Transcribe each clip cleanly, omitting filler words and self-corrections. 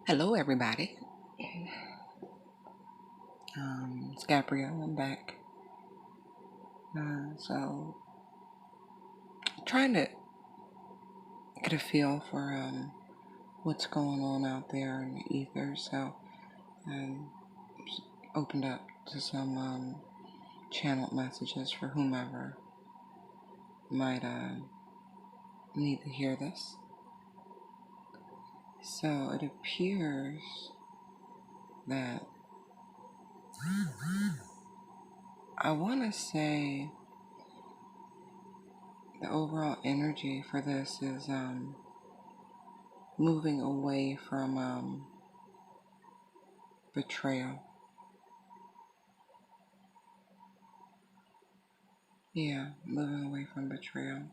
Hello, everybody. It's Gabrielle. I'm back. So, trying to get a feel for what's going on out there in the ether. So, um, opened up to some channeled messages for whomever might need to hear this. So, it appears that I want to say the overall energy for this is moving away from betrayal. Yeah, moving away from betrayal.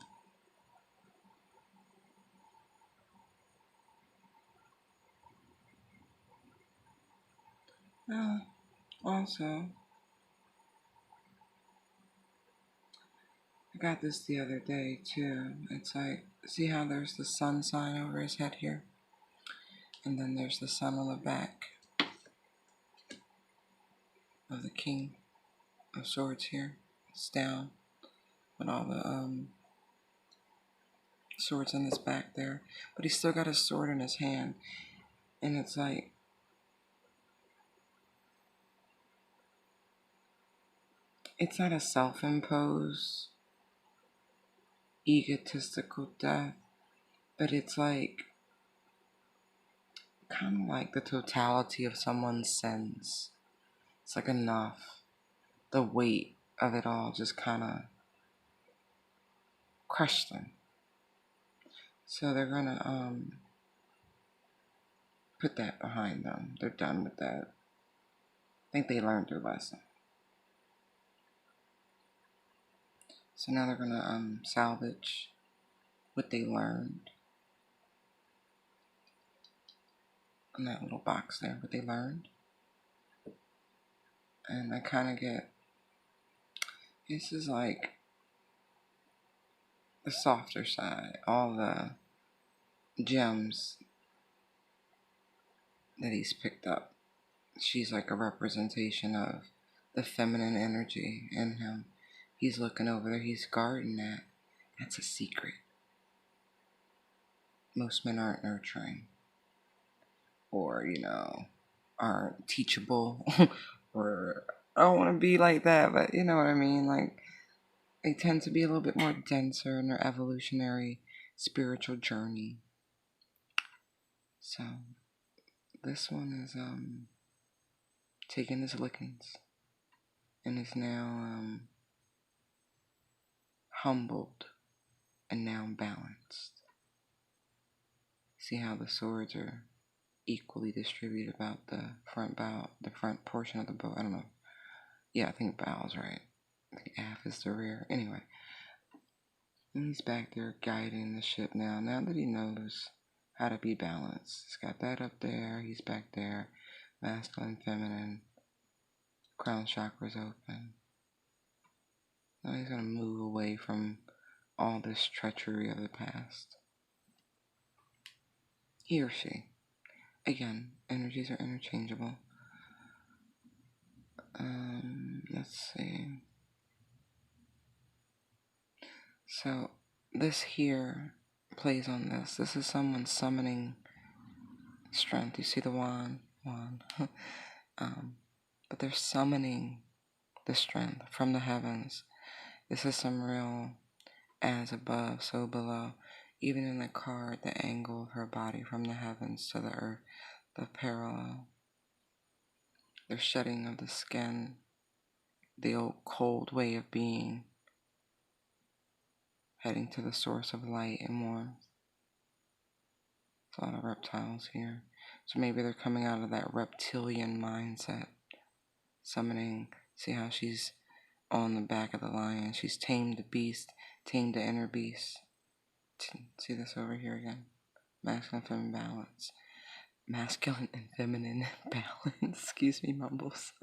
Also, I got this the other day too. It's like, see how there's the sun sign over his head here? And then there's the sun on the back of the King of Swords here. It's down with all the swords in his back there. But he's still got his sword in his hand. And it's like, it's not a self-imposed, egotistical death. But it's like, kind of like the totality of someone's sins. It's like enough. The weight of it all just kind of crushed them. So they're gonna put that behind them. They're done with that. I think they learned their lesson. So now they're gonna salvage what they learned in that little box there, what they learned. And I kind of get, this is like the softer side, all the gems that he's picked up. She's like a representation of the feminine energy in him. He's looking over there, he's guarding that. That's a secret. Most men aren't nurturing, or, aren't teachable, or I don't want to be like that, but you know what I mean? Like, they tend to be a little bit more denser in their evolutionary spiritual journey. So, this one is taking his lickings and is now humbled and now balanced. See how the swords are equally distributed about the front bow, the front portion of the bow. I don't know. Yeah, I think bow's right. I think aft is the rear. Anyway, and he's back there guiding the ship now. Now that he knows how to be balanced, he's got that up there. He's back there, masculine, feminine, crown chakras open. Now he's gonna move away from all this treachery of the past. He or she. Again, energies are interchangeable. Let's see. So this here plays on this. This is someone summoning strength. You see the wand? But they're summoning the strength from the heavens. This is some real as above, so below. Even in the card, the angle of her body from the heavens to the earth, the parallel. The shedding of the skin, the old cold way of being, heading to the source of light and warmth. There's a lot of reptiles here. So maybe they're coming out of that reptilian mindset. Summoning, see how she's on the back of the lion. She's tamed the beast, tamed the inner beast. See this over here again. Masculine, feminine balance. Masculine and feminine balance. Excuse me, mumbles.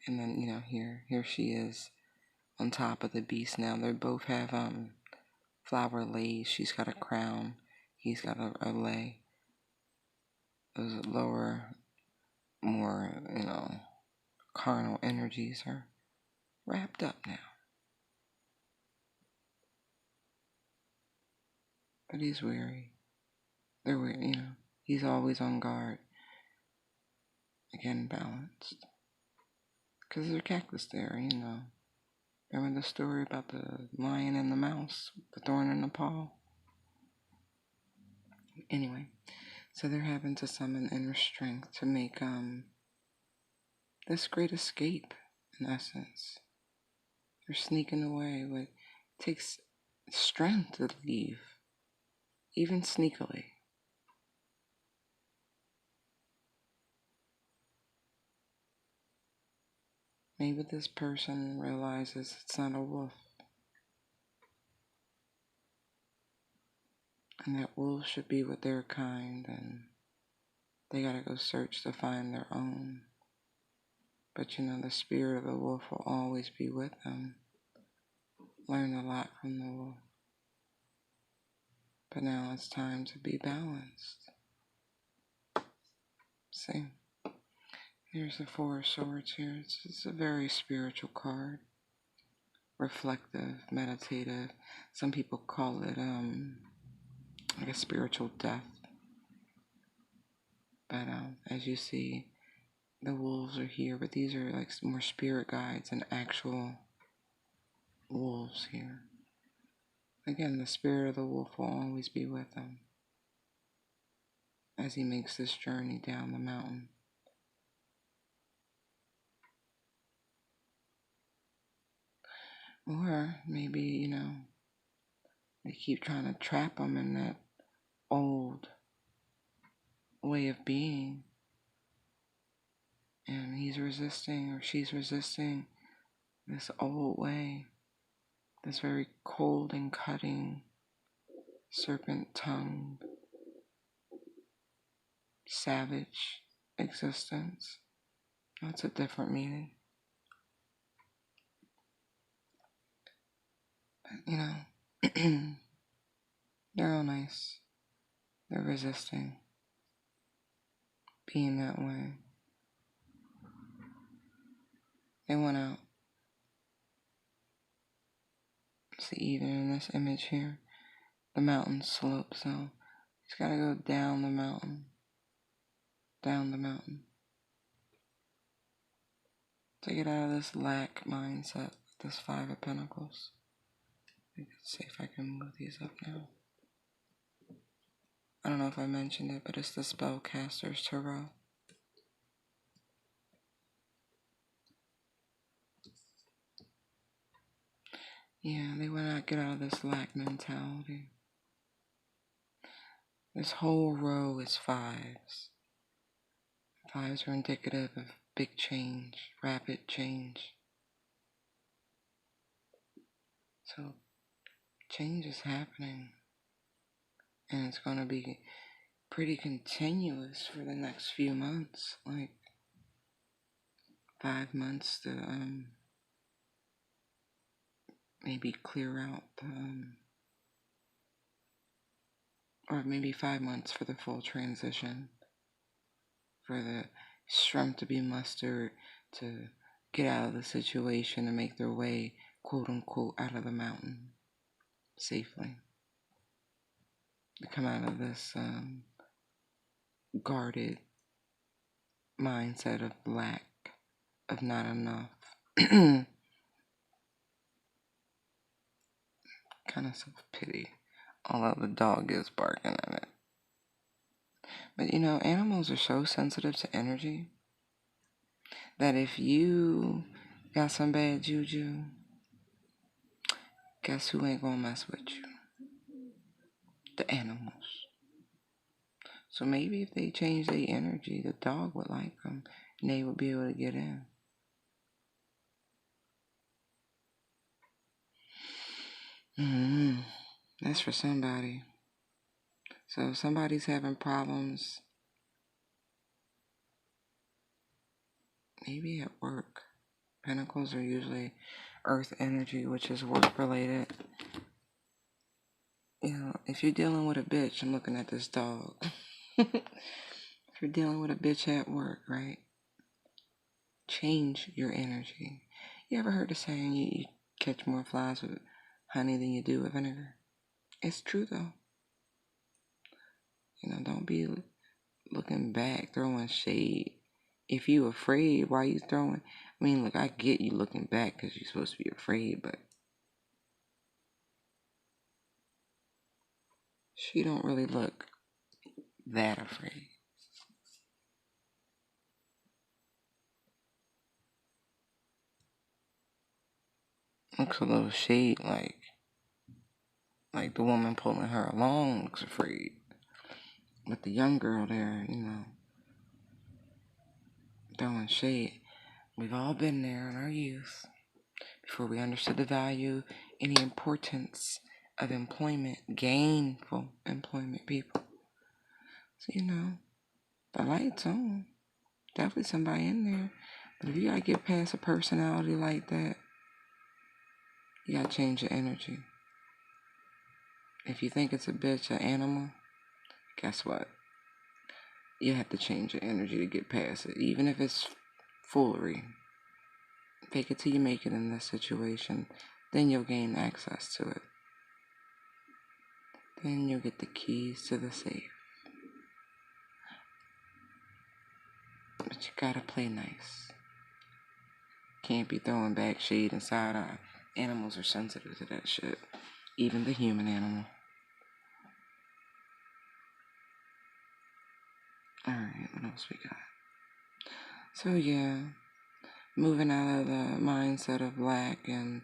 And then, here she is on top of the beast now. They both have flower lace. She's got a crown. He's got a lei. those lower, more, carnal energies are wrapped up now. But he's weary. They're weary, He's always on guard. Again, balanced. Because there's a cactus there, Remember the story about the lion and the mouse, the thorn in the paw? Anyway, so they're having to summon inner strength to make this great escape, in essence. They're sneaking away. It takes strength to leave, even sneakily. Maybe this person realizes it's not a wolf, and that wolves should be with their kind, and they gotta go search to find their own. But the spirit of the wolf will always be with them. Learn a lot from the wolf. But now it's time to be balanced. See? Here's the Four of Swords here. It's a very spiritual card. Reflective, meditative. Some people call it like a spiritual death. But as you see, the wolves are here, but these are like more spirit guides and actual wolves here. Again, the spirit of the wolf will always be with him as he makes this journey down the mountain. Or maybe, they keep trying to trap him in that old way of being. And he's resisting, or she's resisting this old way, this very cold and cutting, serpent-tongued, savage existence. That's a different meaning. But, they're all nice. They're resisting being that way. They went out. See, even in this image here, the mountain slopes, so he's got to go down the mountain. Down the mountain. To get out of this lack mindset, this Five of Pentacles. Let's see if I can move these up now. I don't know if I mentioned it, but it's the Spellcaster's Tarot. Yeah, they want to get out of this lack mentality. This whole row is fives. Fives are indicative of big change, rapid change. So, change is happening. And it's going to be pretty continuous for the next few months. Like 5 months to maybe clear out or maybe 5 months for the full transition, for the strength to be mustered to get out of the situation and make their way, quote unquote, out of the mountain safely, to come out of this guarded mindset of lack, of not enough. Kind of self-pity, although the dog is barking at it. But animals are so sensitive to energy that if you got some bad juju, guess who ain't gonna mess with you? The animals. So maybe if they change their energy, the dog would like them and they would be able to get in. That's for somebody. So if somebody's having problems, maybe at work. Pentacles are usually earth energy, which is work related. If you're dealing with a bitch, I'm looking at this dog. If you're dealing with a bitch at work, right? Change your energy. You ever heard the saying you catch more flies with honey than you do with vinegar? It's true though. Don't be looking back, throwing shade. If you afraid, why you throwing? Look, I get you looking back because you're supposed to be afraid, but she don't really look that afraid. Looks a little shade like the woman pulling her along looks afraid. But the young girl there, throwing shade. We've all been there in our youth before we understood the value and the importance of employment, gainful employment, people. So, the light's on. Definitely somebody in there. But if you gotta get past a personality like that, you gotta change your energy. If you think it's a bitch, an animal, guess what? You have to change your energy to get past it. Even if it's foolery. Fake it till you make it in this situation. Then you'll gain access to it. Then you'll get the keys to the safe. But you gotta play nice. Can't be throwing back shade and side eye. Animals are sensitive to that shit. Even the human animal. Alright, what else we got? So yeah, moving out of the mindset of lack and,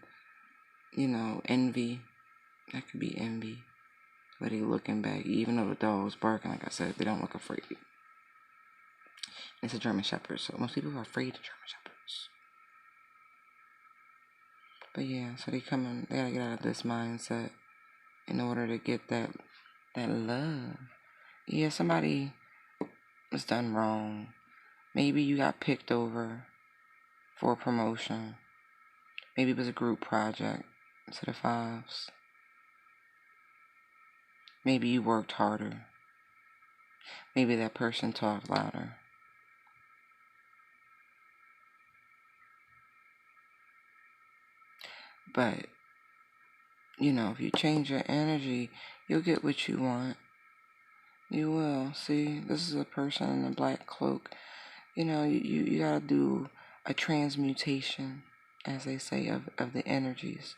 envy. That could be envy. But they looking back, even though the dog's barking, like I said, they don't look afraid. It's a German Shepherd, so most people are afraid of German Shepherds. But yeah, so they gotta get out of this mindset in order to get that love. Yeah, somebody was done wrong. Maybe you got picked over for a promotion. Maybe it was a group project instead of fives. Maybe you worked harder. Maybe that person talked louder. But, if you change your energy, you'll get what you want. You will. See, this is a person in a black cloak. You gotta do a transmutation, as they say, of the energies.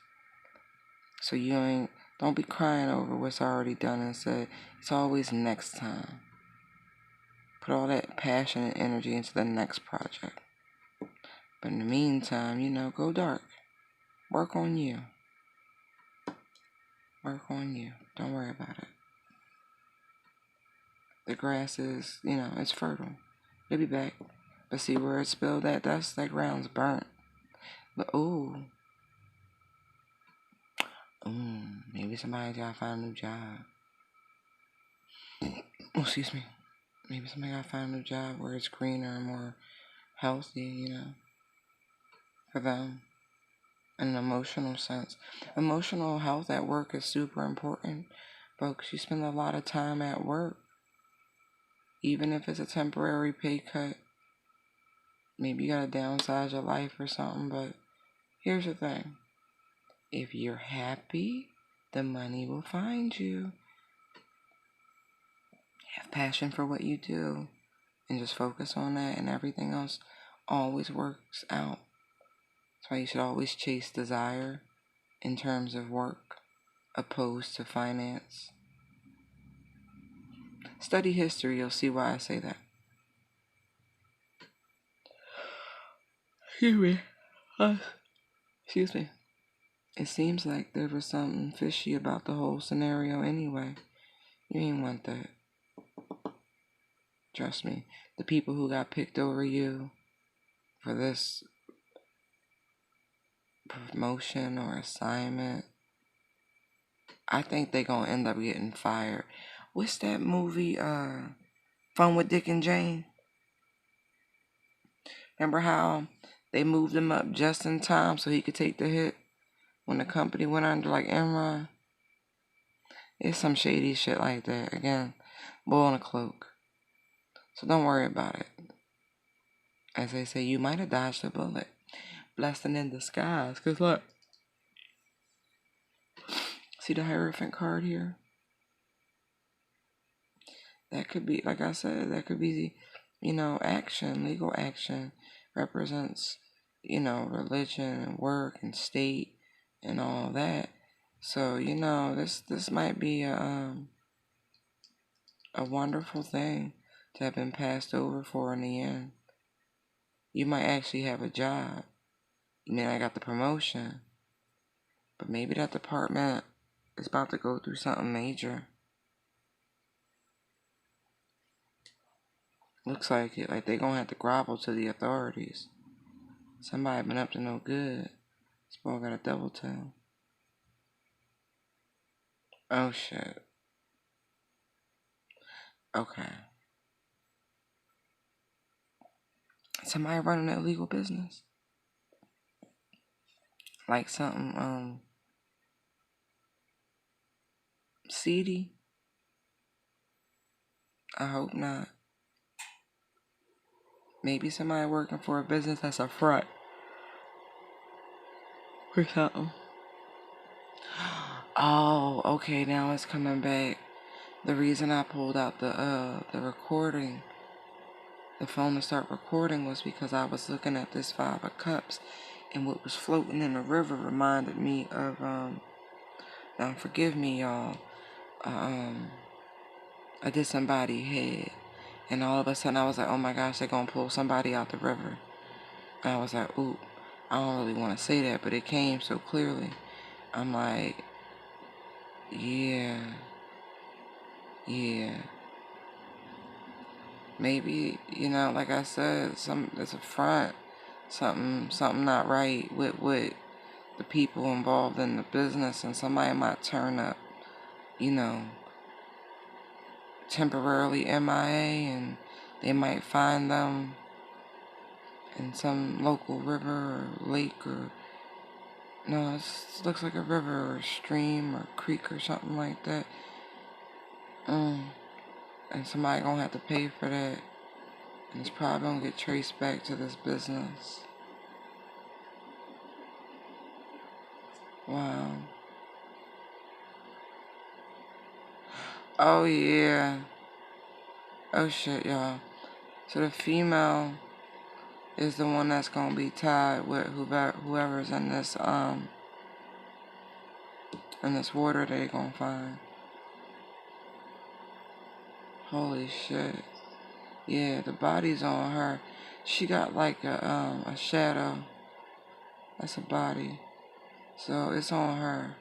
So don't be crying over what's already done and said. It's always next time. Put all that passion and energy into the next project. But in the meantime, go dark. Work on you. Work on you. Don't worry about it. The grass is, it's fertile. It'll be back. But see where it spilled that dust? That ground's burnt. But maybe somebody gotta find a new job. Excuse me. Maybe somebody gotta find a new job where it's greener and more healthy, for them. In an emotional sense. Emotional health at work is super important, folks. You spend a lot of time at work. Even if it's a temporary pay cut. Maybe you gotta downsize your life or something, but here's the thing. If you're happy, the money will find you. Have passion for what you do and just focus on that, and everything else always works out. That's why you should always chase desire in terms of work opposed to finance. Study history, you'll see why I say that. Excuse me. It seems like there was something fishy about the whole scenario anyway. You ain't want that. Trust me. The people who got picked over you for this promotion or assignment, I think they gonna end up getting fired. What's that movie, Fun with Dick and Jane? Remember how they moved him up just in time so he could take the hit when the company went under, like Enron? It's some shady shit like that. Again, bull in a cloak. So don't worry about it. As they say, you might have dodged a bullet. Blessing in disguise. Because look, see the Hierophant card here? That could be, like I said, that could be, action, legal action represents, religion and work and state and all that. So, this might be a wonderful thing to have been passed over for in the end. You might actually have a job. You may not got the promotion, but maybe that department is about to go through something major. Looks like it, like they gonna have to grovel to the authorities. Somebody been up to no good. This boy got a double tail. Oh shit. Okay. Somebody running an illegal business. Like something seedy. I hope not. Maybe somebody working for a business that's a front. Or something. Oh, okay, now it's coming back. The reason I pulled out the recording, the phone to start recording, was because I was looking at this 5 of Cups, and what was floating in the river reminded me of now forgive me, y'all. A disembodied head, and all of a sudden I was like, oh my gosh, they're gonna pull somebody out the river. And I was like, ooh, I don't really want to say that, but it came so clearly. I'm like, yeah. Maybe, like I said, there's a front, something not right with the people involved in the business, and somebody might turn up, temporarily MIA, and they might find them in some local river or lake, or no, it looks like a river or stream or creek or something like that. And somebody gonna have to pay for that, and it's probably gonna get traced back to this business. Wow. Oh yeah. Oh shit, y'all. So the female is the one that's gonna be tied with whoever's in this water they gonna find. Holy shit. Yeah, the body's on her. She got like a shadow. That's a body. So it's on her.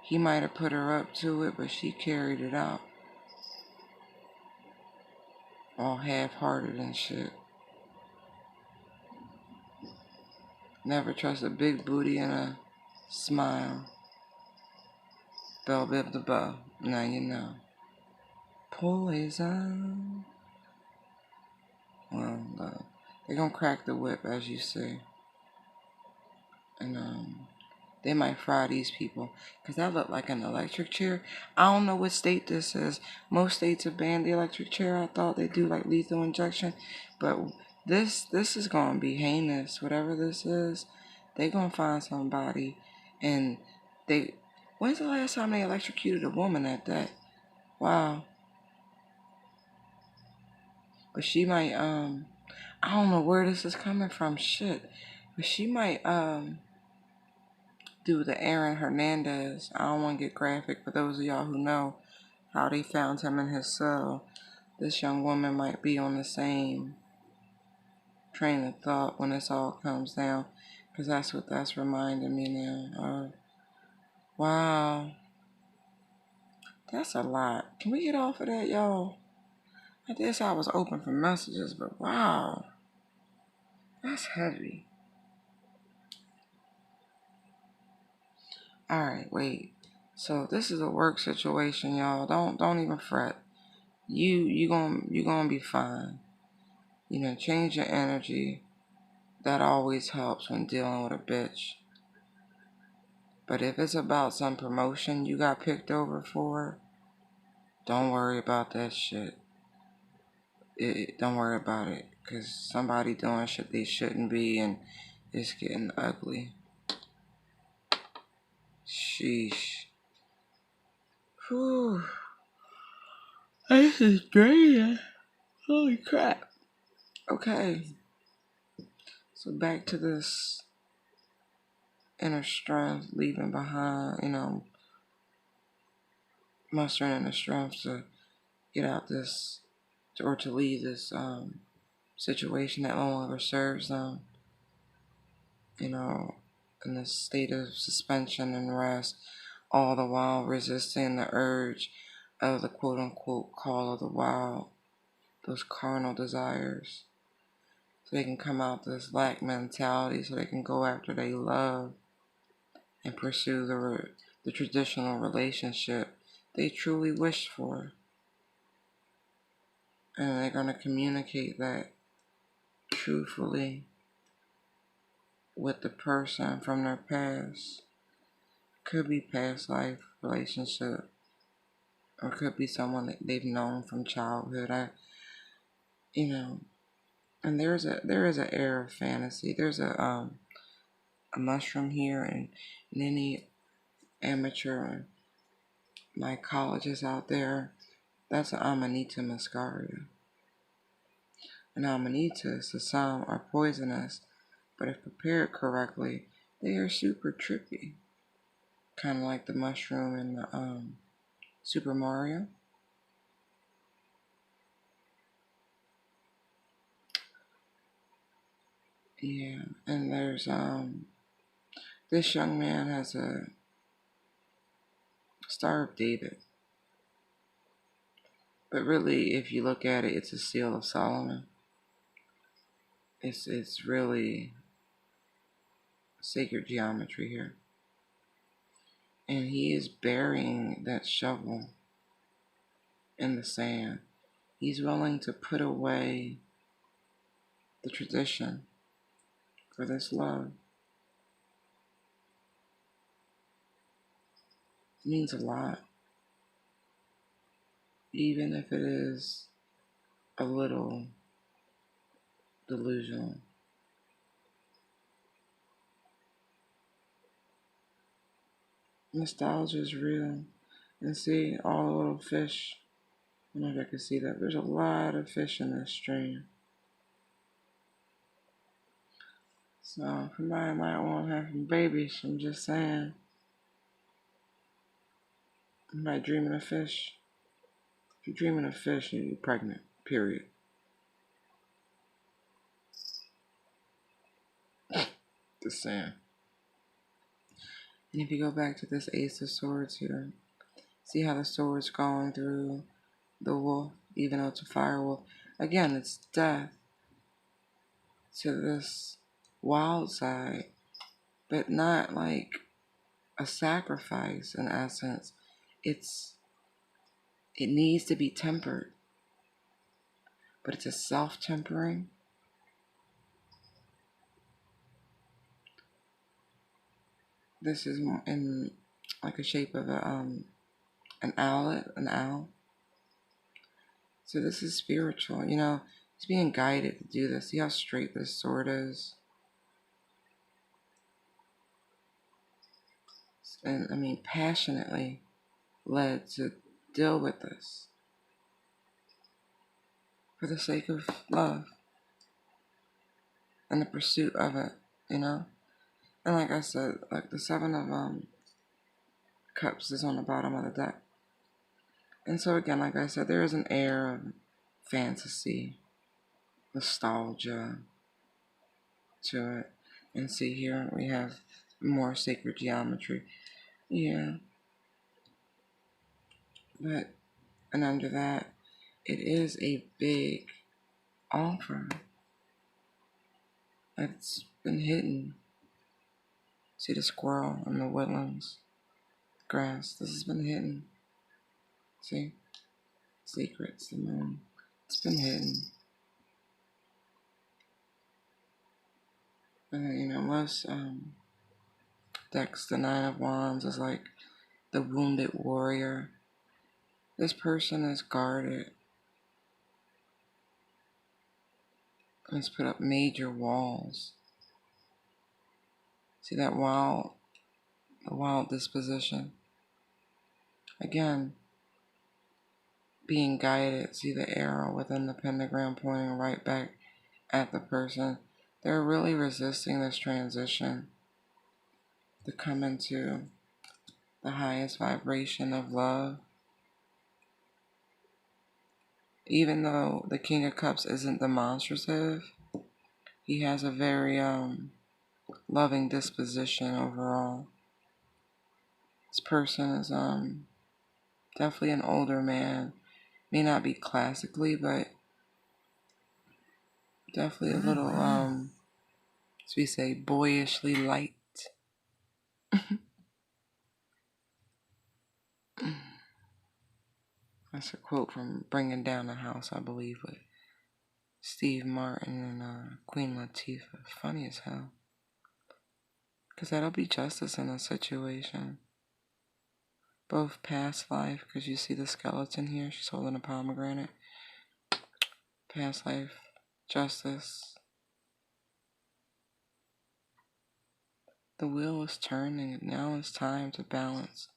He might have put her up to it, but she carried it out. All half-hearted and shit. Never trust a big booty and a smile. Bell bib the bow. Now you know. Poison. Well, they're gonna crack the whip, as you say. And they might fry these people, because that looked like an electric chair. I don't know what state this is. Most states have banned the electric chair. I thought they do like lethal injection, but this is gonna be heinous. Whatever this is, they gonna find somebody, and they. When's the last time they electrocuted a woman at that? Wow. But she might I don't know where this is coming from. Shit. But she might do the Aaron Hernandez. I don't want to get graphic, for those of y'all who know how they found him in his cell. This young woman might be on the same train of thought when this all comes down, because that's what that's reminding me now. Wow. That's a lot. Can we get off of that, y'all? I guess I was open for messages, but wow. That's heavy. Alright, wait. So this is a work situation, y'all. Don't even fret. You gonna be fine. Change your energy. That always helps when dealing with a bitch. But if it's about some promotion you got picked over for, don't worry about that shit. don't worry about it, because somebody doing shit they shouldn't be, and it's getting ugly. Sheesh. Whew. This is draining. Holy crap. Okay. So back to this inner strength, leaving behind, mustering in the strength to get out this, or to leave this situation that no longer serves them, in this state of suspension and rest, all the while resisting the urge of the quote unquote call of the wild, those carnal desires, so they can come out this lack mentality, so they can go after they love and pursue the traditional relationship they truly wish for. And they're going to communicate that truthfully with the person from their past. Could be past life relationship, or could be someone that they've known from childhood. And there is an air of fantasy. There's a mushroom here, and any amateur mycologist out there, that's an Amanita muscaria. And Amanitas, to some, are poisonous, but if prepared correctly, they are super trippy. Kind of like the mushroom in the Super Mario. Yeah, and there's this young man has a Star of David, but really, if you look at it, it's a seal of Solomon. It's really sacred geometry here, and he is burying that shovel in the sand. He's willing to put away the tradition for this love. It means a lot, even if it is a little delusional. Nostalgia is real. And see all the little fish. I don't know if I can see that. There's a lot of fish in this stream. So somebody might want to have some babies. I'm just saying. You might dreaming of fish. If you're dreaming of fish, you're pregnant. Period. Just saying. And if you go back to this Ace of Swords here, see how the sword's going through the wolf, even though it's a fire wolf. Again, it's death to this wild side, but not like a sacrifice in essence. It needs to be tempered, but it's a self-tempering. This is in like a shape of an owlet, an owl. So this is spiritual, He's being guided to do this. See how straight this sword is? And I mean, passionately led to deal with this for the sake of love and the pursuit of it, And like I said, like the Seven of Cups is on the bottom of the deck. And so again, like I said, there is an air of fantasy, nostalgia to it. And see here we have more sacred geometry. Yeah. But, and under that, it is a big offer. It's been hidden. See the squirrel in the woodlands, grass. This has been hidden. See? Secrets, the moon. It's been hidden. And most decks, the Nine of Wands is like the wounded warrior. This person is guarded. Let's put up major walls. See that wild, the wild disposition. Again, being guided. See the arrow within the pentagram pointing right back at the person. They're really resisting this transition to come into the highest vibration of love. Even though the King of Cups isn't demonstrative, he has a very loving disposition overall. This person is definitely an older man. May not be classically, but definitely a little as we say, boyishly light. That's a quote from Bringing Down the House, I believe, with Steve Martin and Queen Latifah. Funny as hell. Because that'll be justice in a situation. Both past life, because you see the skeleton here, she's holding a pomegranate. Past life, justice. The wheel is turning, and now it's time to balance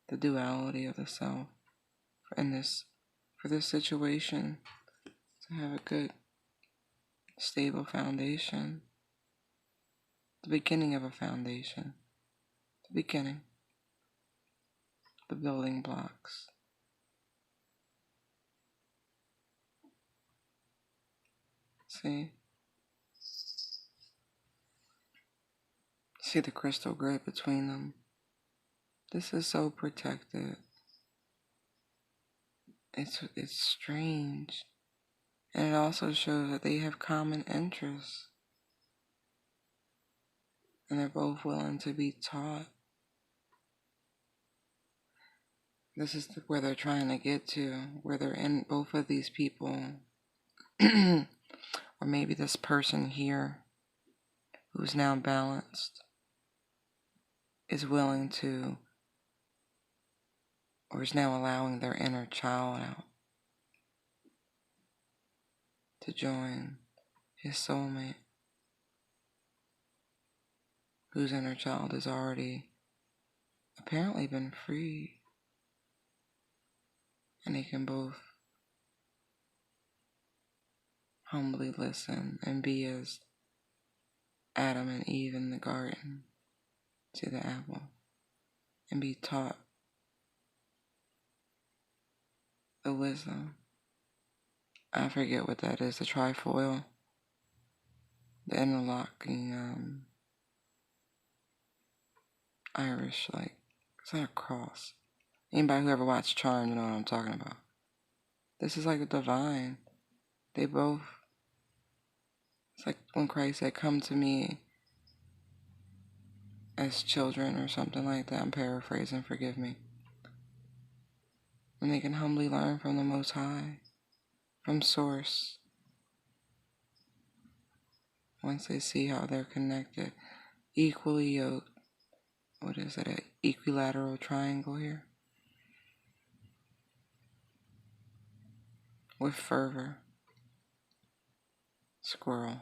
the duality of the self for this situation, to have a good, stable foundation. The beginning of a foundation. The beginning. The building blocks. See? See the crystal grid between them? This is so protected. It's strange. And it also shows that they have common interests. And they're both willing to be taught. This is where they're trying to get to, where they're in, both of these people, or maybe this person here, who's now balanced, is willing to, or is now allowing their inner child out to join his soulmate, whose inner child has already apparently been freed. And they can both humbly listen and be as Adam and Eve in the garden to the apple and be taught the wisdom. I forget what that is, the trifoil, the interlocking Irish, like, it's not a cross. Anybody who ever watched Charmed, you know what I'm talking about. This is like a divine. They both, it's like when Christ said, come to me as children or something like that. I'm paraphrasing, forgive me. When they can humbly learn from the Most High, from Source. Once they see how they're connected, equally yoked. What is it, an equilateral triangle here? With fervor. Squirrel.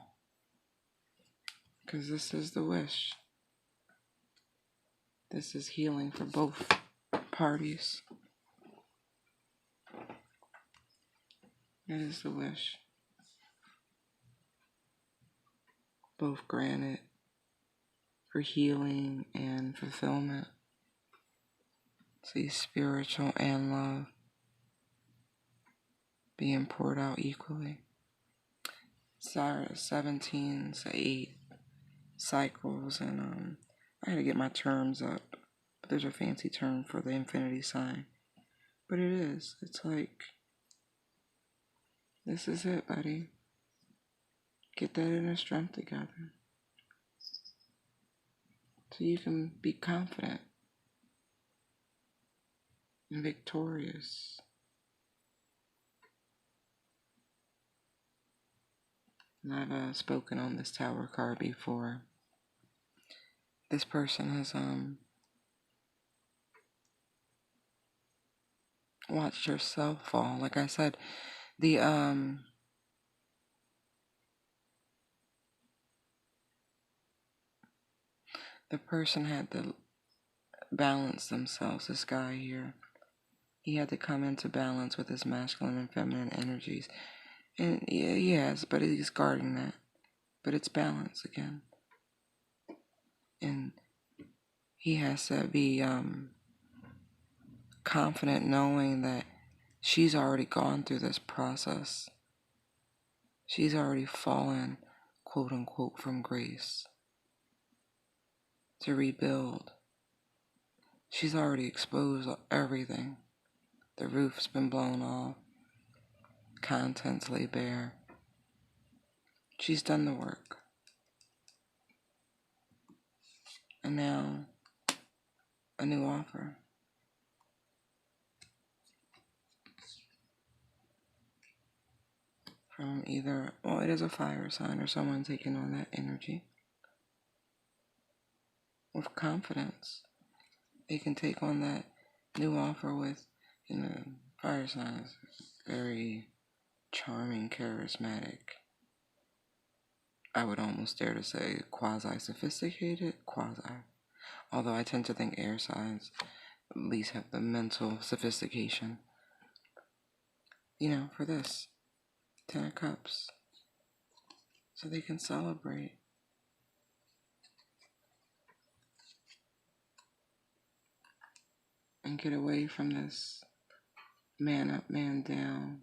Because this is the wish. This is healing for both parties. That is the wish. Both granted for healing and fulfillment. See, spiritual and love being poured out equally. Sorry, 17 to 8 cycles, and I had to get my terms up, but there's a fancy term for the infinity sign. But it is. It's like, this is it, buddy. Get that inner strength together. So you can be confident and victorious. And I've spoken on this Tower card before. This person has watched herself fall. Like I said, the The person had to balance themselves, this guy here. He had to come into balance with his masculine and feminine energies. And yes, but he's guarding that. But it's balance again. And he has to be confident knowing that she's already gone through this process. She's already fallen, quote unquote, from grace to rebuild. She's already exposed everything. The roof's been blown off. Contents lay bare. She's done the work. And now, a new offer. From either, well, it is a fire sign or someone taking on that energy. With confidence. They can take on that new offer with, fire signs. Very charming, charismatic. I would almost dare to say quasi-sophisticated, although I tend to think air signs at least have the mental sophistication. For this, 10 of Cups, so they can celebrate. And get away from this man up, man down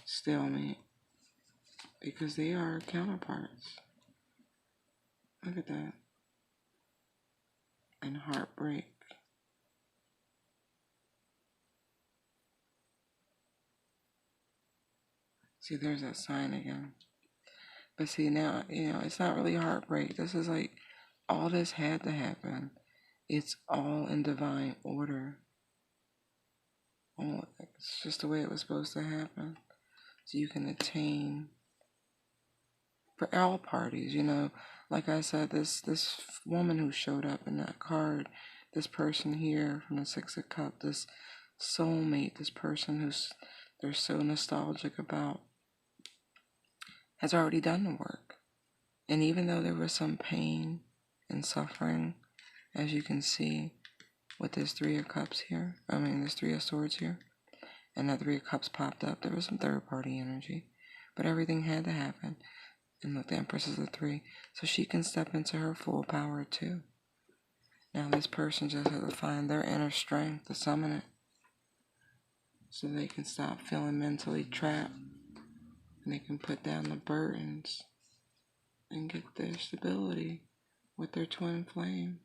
stalemate, because they are counterparts. Look at that. And heartbreak. See, there's that sign again. But see, now, it's not really heartbreak. This is like, all this had to happen. It's all in divine order. Oh, it's just the way it was supposed to happen. So you can attain, for all parties, like I said, this woman who showed up in that card, this person here from the Six of Cups, this soulmate, this person who's they're so nostalgic about, has already done the work. And even though there was some pain and suffering, as you can see with this Three of Cups here, this Three of Swords here, and that Three of Cups popped up, there was some third party energy. But everything had to happen. And look, the Empress is a 3. So she can step into her full power too. Now this person just has to find their inner strength to summon it, so they can stop feeling mentally trapped. And they can put down the burdens and get their stability with their twin flame.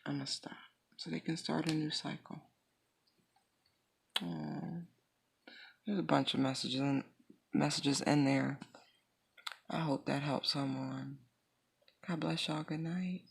I'm going to stop. So they can start a new cycle. There's a bunch of messages in there. I hope that helps someone. God bless y'all. Good night.